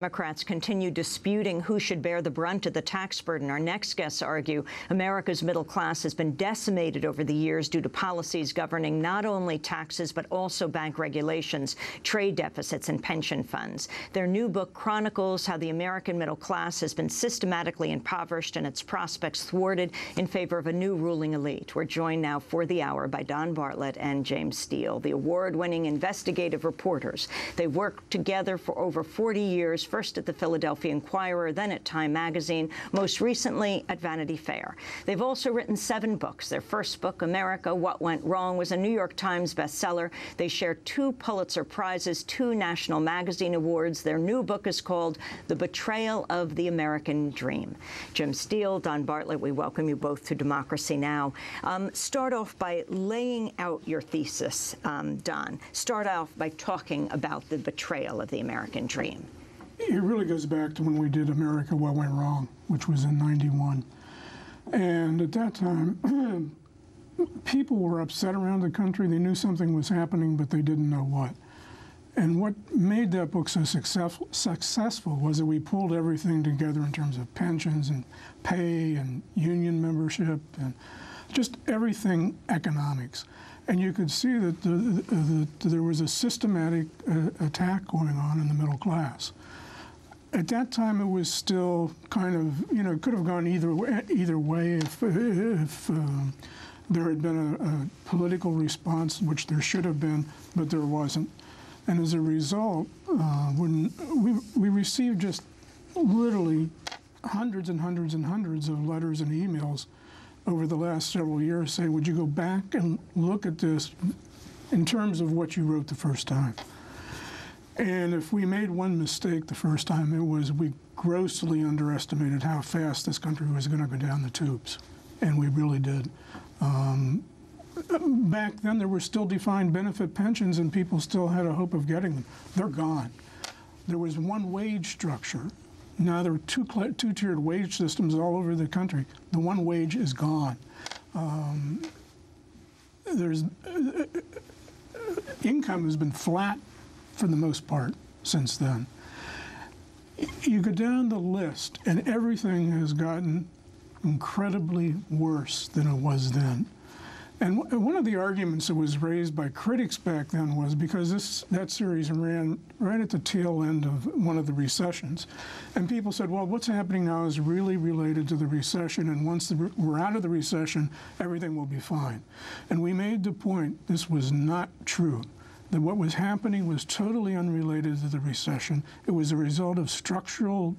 Democrats continue disputing who should bear the brunt of the tax burden. Our next guests argue America's middle class has been decimated over the years due to policies governing not only taxes but also bank regulations, trade deficits, and pension funds. Their new book chronicles how the American middle class has been systematically impoverished and its prospects thwarted in favor of a new ruling elite. We're joined now for the hour by Don Bartlett and James Steele, the award-winning investigative reporters. They've worked together for over 40 years, first at the Philadelphia Inquirer, then at Time Magazine, most recently at Vanity Fair. They've also written 7 books. Their first book, America, What Went Wrong, was a New York Times bestseller. They share 2 Pulitzer Prizes, 2 National Magazine Awards. Their new book is called The Betrayal of the American Dream. Jim Steele, Don Bartlett, we welcome you both to Democracy Now! Start off by laying out your thesis, Don. Start off by talking about the betrayal of the American dream. It really goes back to when we did America, What Went Wrong, which was in '91. And at that time, people were upset around the country. They knew something was happening, but they didn't know what. And what made that book so successful was that we pulled everything together in terms of pensions and pay and union membership and just everything economics. And you could see that there was a systematic attack going on in the middle class. At that time, it was still kind of, you know, it could have gone either way if there had been a political response, which there should have been, but there wasn't. And as a result, when we received just literally hundreds and hundreds and hundreds of letters and emails over the last several years saying, would you go back and look at this in terms of what you wrote the first time? And if we made one mistake the first time, it was we grossly underestimated how fast this country was going to go down the tubes. And we really did. Back then, there were still defined benefit pensions, and people still had a hope of getting them. They're gone. There was one wage structure. Now there are two-tiered wage systems all over the country. The one wage is gone. Income has been flat for the most part since then. You go down the list, and everything has gotten incredibly worse than it was then. And one of the arguments that was raised by critics back then was because that series ran right at the tail end of one of the recessions. And people said, well, what's happening now is really related to the recession, and once we're out of the recession, everything will be fine. And we made the point this was not true, that what was happening was totally unrelated to the recession. It was a result of structural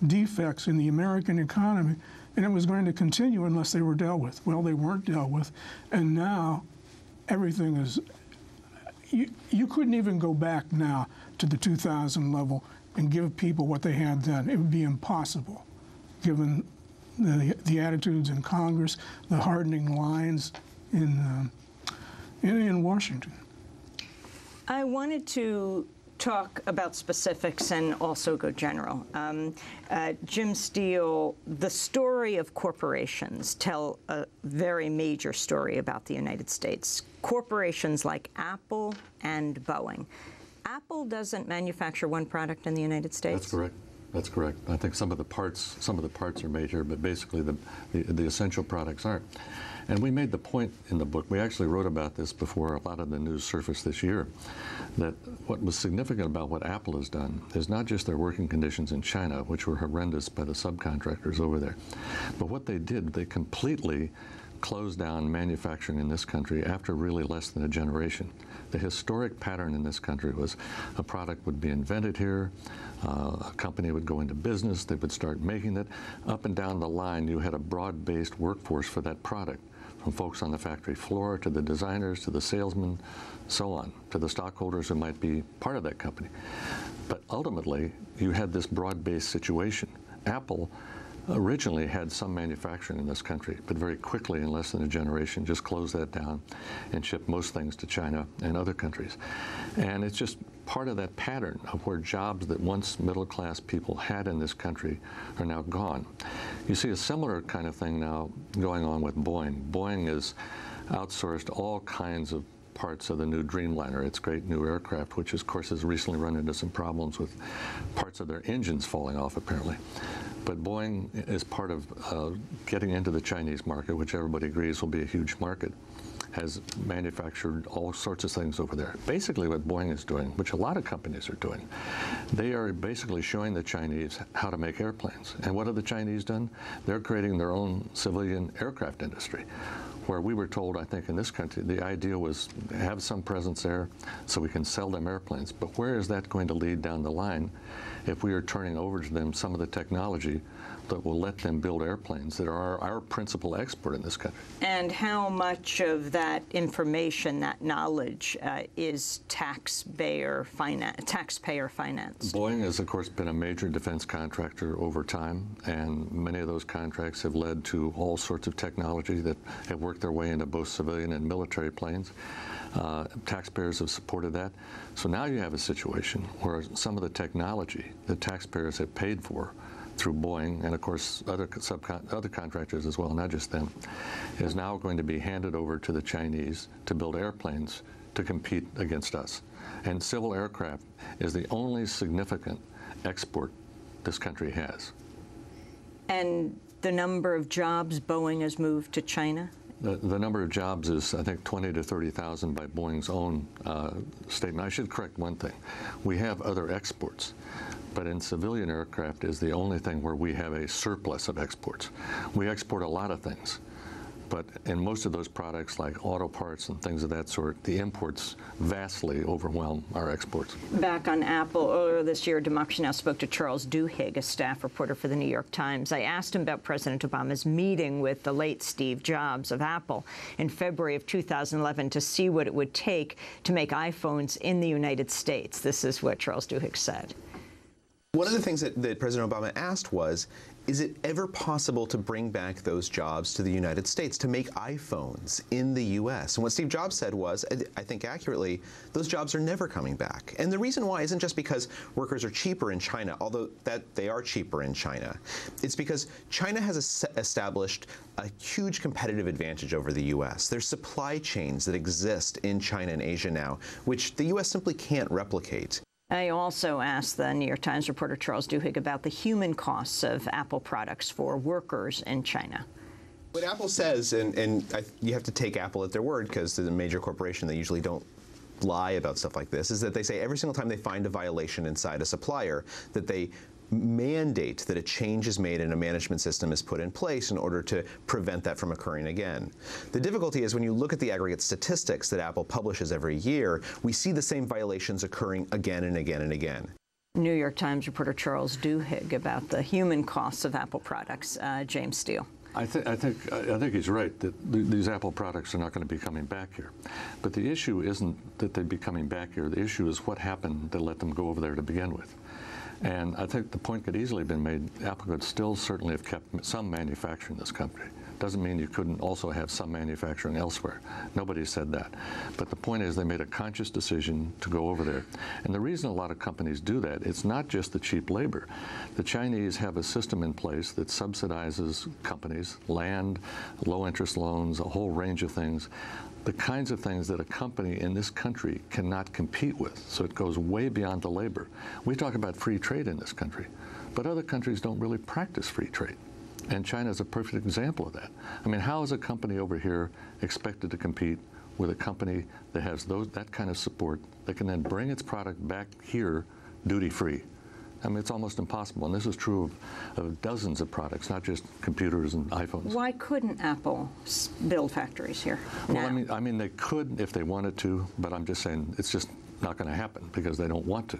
defects in the American economy, and it was going to continue unless they were dealt with. Well, they weren't dealt with, and now everything is, you couldn't even go back now to the 2000 level and give people what they had then. It would be impossible, given the attitudes in Congress, the hardening lines in Washington. I wanted to talk about specifics and also go general. Jim Steele, the story of corporations tell a very major story about the United States. Corporations like Apple and Boeing. Apple doesn't manufacture one product in the United States? That's correct. That's correct. I think some of the parts are major, but basically the essential products aren't. And we made the point in the book, we actually wrote about this before a lot of the news surfaced this year, that what was significant about what Apple has done is not just their working conditions in China, which were horrendous by the subcontractors over there, but what they did, they completely closed down manufacturing in this country after really less than a generation. The historic pattern in this country was a product would be invented here, a company would go into business, they would start making it. Up and down the line, you had a broad-based workforce for that product, from folks on the factory floor to the designers to the salesmen, so on, to the stockholders who might be part of that company. But ultimately, you had this broad-based situation. Apple originally had some manufacturing in this country, but very quickly, in less than a generation, just closed that down and shipped most things to China and other countries. And it's just part of that pattern of where jobs that once middle-class people had in this country are now gone. You see a similar kind of thing now going on with Boeing. Boeing has outsourced all kinds of parts of the new Dreamliner, its great new aircraft, which of course has recently run into some problems with parts of their engines falling off apparently. But Boeing is part of getting into the Chinese market, which everybody agrees will be a huge market, has manufactured all sorts of things over there. Basically what Boeing is doing, which a lot of companies are doing, they are basically showing the Chinese how to make airplanes. And what have the Chinese done? They're creating their own civilian aircraft industry, where we were told, I think in this country, the idea was to have some presence there so we can sell them airplanes. But where is that going to lead down the line if we are turning over to them some of the technology that will let them build airplanes that are our principal export in this country? And how much of that information, that knowledge, is taxpayer financed? Boeing has, of course, been a major defense contractor over time, and many of those contracts have led to all sorts of technology that have worked their way into both civilian and military planes. Taxpayers have supported that. So now you have a situation where some of the technology that taxpayers have paid for through Boeing, and of course other contractors as well, not just them, is now going to be handed over to the Chinese to build airplanes to compete against us. And civil aircraft is the only significant export this country has. And the number of jobs Boeing has moved to China? The number of jobs is, I think, 20 to 30,000 by Boeing's own statement. I should correct one thing. We have other exports, but in civilian aircraft is the only thing where we have a surplus of exports. We export a lot of things, but in most of those products, like auto parts and things of that sort, the imports vastly overwhelm our exports. Back on Apple, earlier this year, Democracy Now! Spoke to Charles Duhigg, a staff reporter for the New York Times. I asked him about President Obama's meeting with the late Steve Jobs of Apple in February of 2011 to see what it would take to make iPhones in the United States. This is what Charles Duhigg said. One of the things that President Obama asked was, is it ever possible to bring back those jobs to the United States, to make iPhones in the U.S.? And what Steve Jobs said was, I think accurately, those jobs are never coming back. And the reason why isn't just because workers are cheaper in China, although they are cheaper in China. It's because China has established a huge competitive advantage over the U.S. There's supply chains that exist in China and Asia now, which the U.S. simply can't replicate. I also asked the New York Times reporter Charles Duhigg about the human costs of Apple products for workers in China. What Apple says, and you have to take Apple at their word because they're a major corporation, they usually don't lie about stuff like this, is that they say every single time they find a violation inside a supplier, that they mandate that a change is made and a management system is put in place in order to prevent that from occurring again. The difficulty is when you look at the aggregate statistics that Apple publishes every year, we see the same violations occurring again and again and again. New York Times reporter Charles Duhigg about the human costs of Apple products. James Steele. I think he's right that these Apple products are not going to be coming back here. But the issue isn't that they'd be coming back here. The issue is what happened to let them go over there to begin with. And I think the point could easily have been made, Apple could still certainly have kept some manufacturing in this country. Doesn't mean you couldn't also have some manufacturing elsewhere. Nobody said that. But the point is they made a conscious decision to go over there. And the reason a lot of companies do that, it's not just the cheap labor. The Chinese have a system in place that subsidizes companies, land, low-interest loans, a whole range of things, the kinds of things that a company in this country cannot compete with. So it goes way beyond the labor. We talk about free trade in this country, but other countries don't really practice free trade. And China is a perfect example of that. I mean, how is a company over here expected to compete with a company that has that kind of support that can then bring its product back here duty-free? I mean, it's almost impossible. And this is true of dozens of products, not just computers and iPhones. Why couldn't Apple build factories here now? Well, I mean, they could if they wanted to, but I'm just saying it's just not going to happen because they don't want to.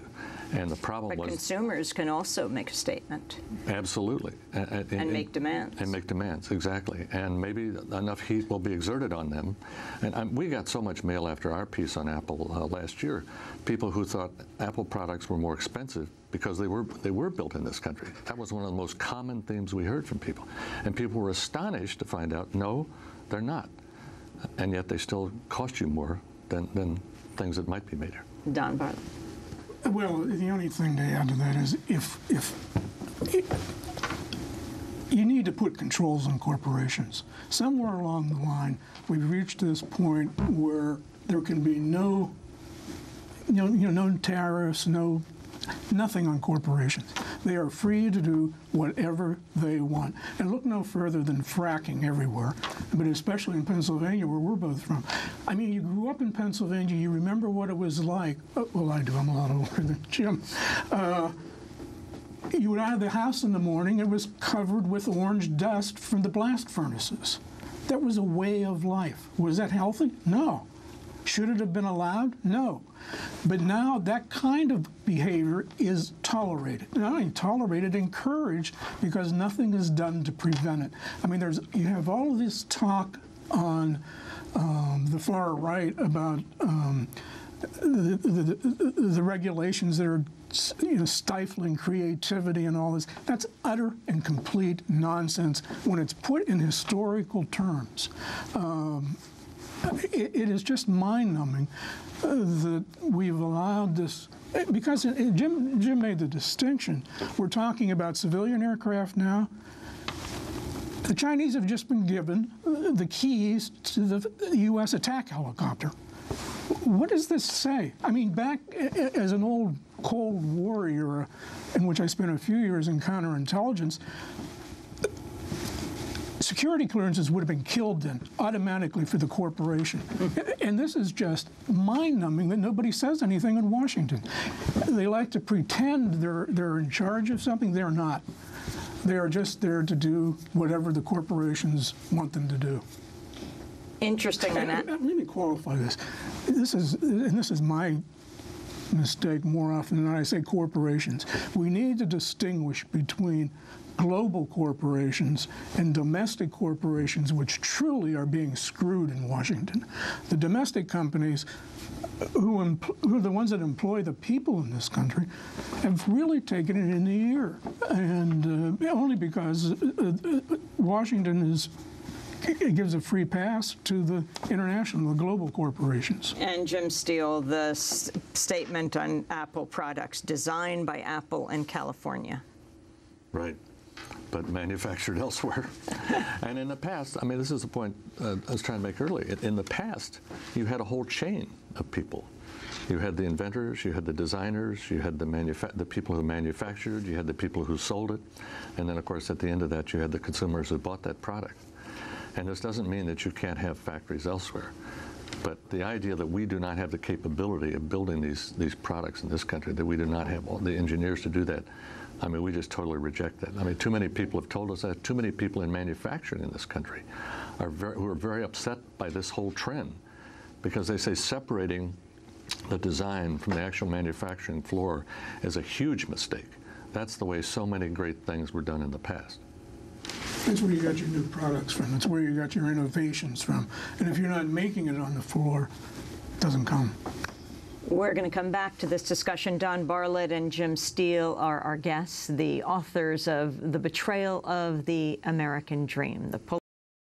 And the problem was... But consumers can also make a statement. Absolutely. And make demands. And make demands, exactly. And maybe enough heat will be exerted on them. And we got so much mail after our piece on Apple last year. People who thought Apple products were more expensive because they were built in this country. That was one of the most common themes we heard from people. And people were astonished to find out, no, they're not. And yet they still cost you more than things that might be made here. Don Bartlett. Well, the only thing to add to that is if you need to put controls on corporations. Somewhere along the line, we've reached this point where there can be no, no tariffs, nothing on corporations. They are free to do whatever they want. And look no further than fracking everywhere, but especially in Pennsylvania, where we're both from. I mean, you grew up in Pennsylvania, you remember what it was like. Oh, well, I do, I'm a lot older than Jim. You would out of the house in the morning, it was covered with orange dust from the blast furnaces. That was a way of life. Was that healthy? No. Should it have been allowed? No. But now that kind of behavior is tolerated. Not only tolerated, encouraged, because nothing is done to prevent it. I mean, you have all of this talk on the far right about the regulations that are stifling creativity and all this. That's utter and complete nonsense when it's put in historical terms. It is just mind-numbing that we've allowed this, because Jim made the distinction. We're talking about civilian aircraft now. The Chinese have just been given the keys to the U.S. attack helicopter. What does this say? I mean, back as an old Cold War era, in which I spent a few years in counterintelligence, security clearances would have been killed then, automatically for the corporation. And this is just mind-numbing that nobody says anything in Washington. They like to pretend they're in charge of something. They're not. They are just there to do whatever the corporations want them to do. Interesting. Let me qualify this. This is my mistake more often than not. I say corporations. We need to distinguish between global corporations and domestic corporations, which truly are being screwed in Washington. The domestic companies, who are the ones that employ the people in this country, have really taken it in the ear, and only because Washington it gives a free pass to the international, the global corporations. And Jim Steele, the statement on Apple products, designed by Apple in California. Right, but manufactured elsewhere. And in the past, I mean, this is the point I was trying to make earlier. In the past, you had a whole chain of people. You had the inventors, you had the designers, you had the people who manufactured, you had the people who sold it, and then, of course, at the end of that, you had the consumers who bought that product. And this doesn't mean that you can't have factories elsewhere. But the idea that we do not have the capability of building these products in this country, that we do not have all the engineers to do that, I mean, we just totally reject that. I mean, too many people have told us that. Too many people in manufacturing in this country who are very upset by this whole trend, because they say separating the design from the actual manufacturing floor is a huge mistake. That's the way so many great things were done in the past. That's where you got your new products from. That's where you got your innovations from. And if you're not making it on the floor, it doesn't come. We're going to come back to this discussion. Don Bartlett and Jim Steele are our guests, the authors of The Betrayal of the American Dream.